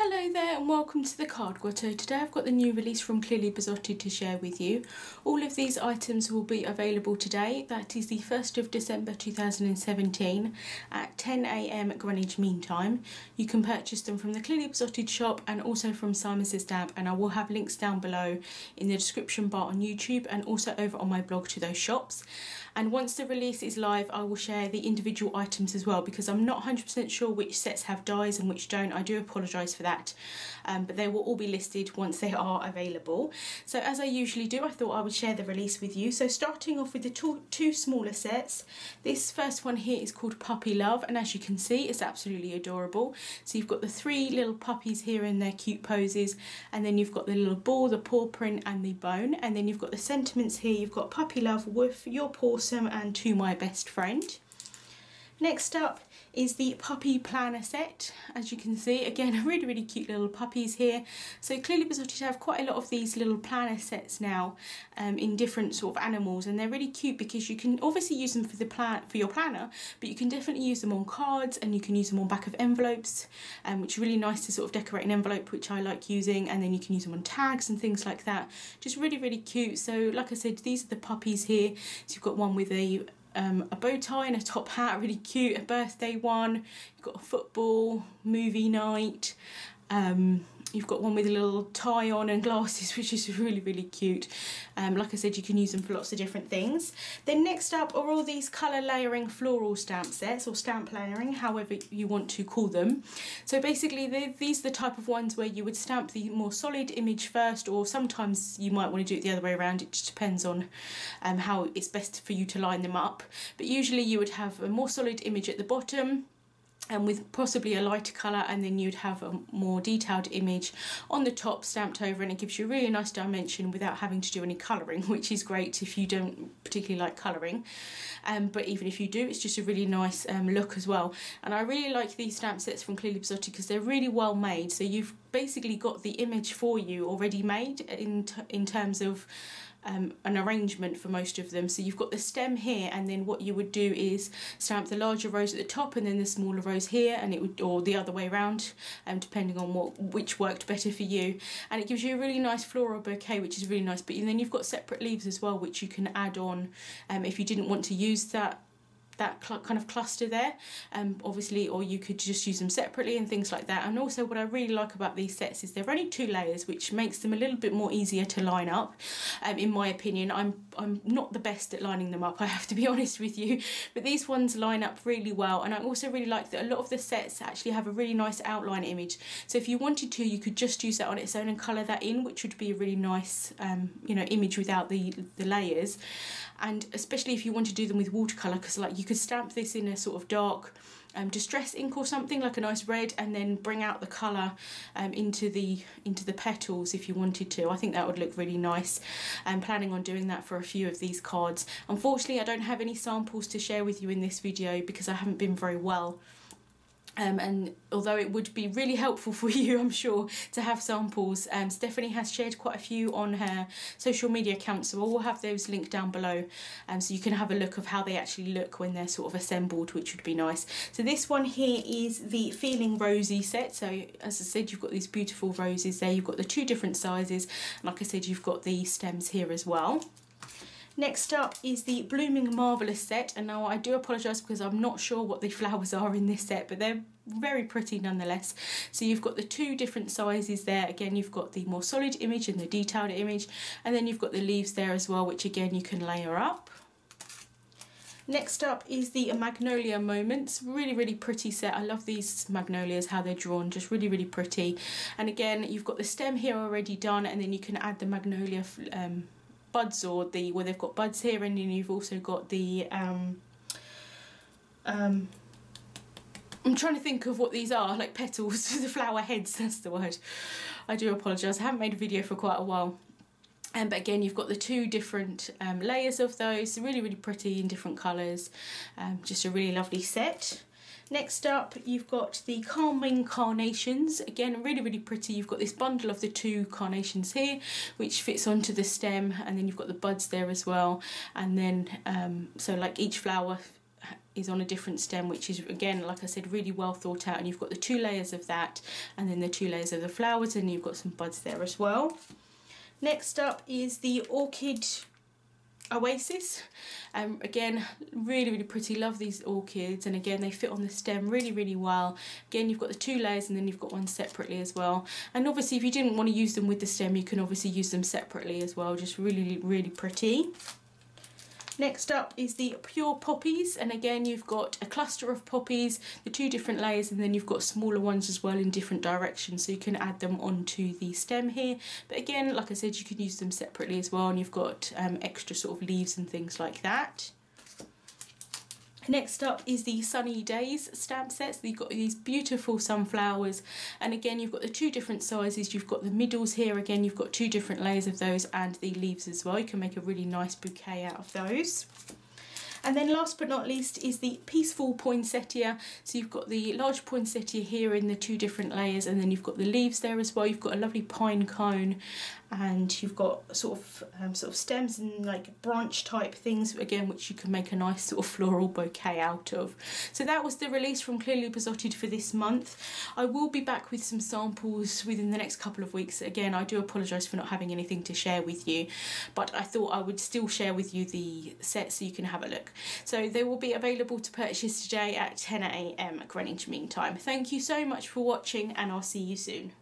Hello there and welcome to the card grotto. Today I've got the new release from Clearly Besotted to share with you. All of these items will be available today. That is the 1st of December 2017 at 10 AM Greenwich Mean Time. You can purchase them from the Clearly Besotted shop and also from Simon Says Stamp, and I will have links down below in the description bar on YouTube and also over on my blog to those shops. And once the release is live, I will share the individual items as well, because I'm not 100% sure which sets have dies and which don't. I do apologise for that, but they will all be listed once they are available. So as I usually do, I thought I would share the release with you. So starting off with the two smaller sets. This first one here is called Puppy Love, and as you can see, it's absolutely adorable. So you've got the three little puppies here in their cute poses, and then you've got the little ball, the paw print and the bone, and then you've got the sentiments here. You've got Puppy Love, Woof, You're Pawsome and To My Best Friend. Next up is the puppy planner set. As you can see, again, really cute little puppies here. So Clearly Besotted have quite a lot of these little planner sets now in different sort of animals, and they're really cute because you can obviously use them for your planner, but you can definitely use them on cards and you can use them on back of envelopes, which is really nice to sort of decorate an envelope, which I like using, and then you can use them on tags and things like that. Just really cute. So like I said, these are the puppies here. So you've got one with a bow tie and a top hat, really cute, a birthday one, you've got a football, movie night, you've got one with a little tie on and glasses, which is really cute. Like I said, you can use them for lots of different things. Then next up are all these colour layering floral stamp sets, or stamp layering, however you want to call them. So basically these are the type of ones where you would stamp the more solid image first, or sometimes you might want to do it the other way around. It just depends on how it's best for you to line them up. But usually you would have a more solid image at the bottom, and with possibly a lighter colour, and then you'd have a more detailed image on the top stamped over, and it gives you a really nice dimension without having to do any colouring, which is great if you don't particularly like colouring, but even if you do, it's just a really nice look as well. And I really like these stamp sets from Clearly Besotted because they're really well made. So you've basically got the image for you already made in terms of an arrangement for most of them. So you've got the stem here, and then what you would do is stamp the larger rows at the top and then the smaller rows here, and it would, or the other way around, depending on which worked better for you. And it gives you a really nice floral bouquet, which is really nice. But then you've got separate leaves as well, which you can add on if you didn't want to use that kind of cluster there, obviously, or you could just use them separately and things like that. And also what I really like about these sets is they're only 2 layers, which makes them a little bit more easier to line up, in my opinion. I'm not the best at lining them up, I have to be honest with you, but these ones line up really well. And I also really like that a lot of the sets actually have a really nice outline image, so if you wanted to, you could just use that on its own and colour that in, which would be a really nice you know, image without the layers. And especially if you want to do them with watercolour, because like you could stamp this in a sort of dark distress ink or something, like a nice red, and then bring out the colour into the petals if you wanted to. I think that would look really nice. I'm planning on doing that for a few of these cards. Unfortunately, I don't have any samples to share with you in this video because I haven't been very well. And although it would be really helpful for you, I'm sure, to have samples, Stephanie has shared quite a few on her social media accounts, so we'll have those linked down below, so you can have a look of how they actually look when they're sort of assembled, which would be nice. So this one here is the Feeling Rosy set. So as I said, you've got these beautiful roses there, you've got the 2 different sizes, and like I said, you've got the stems here as well. Next up is the Blooming Marvellous set, and now I do apologise because I'm not sure what the flowers are in this set, but they're very pretty nonetheless. So you've got the 2 different sizes there. Again, you've got the more solid image and the detailed image, and then you've got the leaves there as well, which again you can layer up. Next up is the Magnolia Moments. Really pretty set. I love these magnolias, how they're drawn, just really pretty. And again, you've got the stem here already done, and then you can add the magnolia buds, or where they've got buds here, and then you've also got the I'm trying to think of what these are, like petals, the flower heads, that's the word. I do apologise, I haven't made a video for quite a while. But again, you've got the 2 different layers of those, really pretty in different colours, just a really lovely set. Next up, you've got the Calming Carnations. Again, really pretty. You've got this bundle of the 2 carnations here, which fits onto the stem, and then you've got the buds there as well. And then, so like each flower is on a different stem, which is again, like I said, really well thought out, and you've got the 2 layers of that and then the 2 layers of the flowers, and you've got some buds there as well. Next up is the Orchid Oasis. Again, really pretty. Love these orchids, and again they fit on the stem really well. Again, you've got the 2 layers and then you've got one separately as well, and obviously if you didn't want to use them with the stem, you can obviously use them separately as well. Just really pretty. Next up is the Pure Poppies, and again you've got a cluster of poppies, the 2 different layers, and then you've got smaller ones as well in different directions, so you can add them onto the stem here. But again, like I said, you can use them separately as well, and you've got extra sort of leaves and things like that. Next up is the Sunny Days stamp sets. You've got these beautiful sunflowers, and again you've got the 2 different sizes. You've got the middles here, again you've got 2 different layers of those, and the leaves as well. You can make a really nice bouquet out of those. And then last but not least is the Peaceful Poinsettia. So you've got the large poinsettia here in the 2 different layers, and then you've got the leaves there as well. You've got a lovely pine cone, and you've got sort of stems and like branch type things again, which you can make a nice sort of floral bouquet out of. So that was the release from Clearly Besotted for this month. I will be back with some samples within the next couple of weeks. Again, I do apologise for not having anything to share with you, but I thought I would still share with you the set so you can have a look. So they will be available to purchase today at 10 AM Greenwich Mean Time. Thank you so much for watching, and I'll see you soon.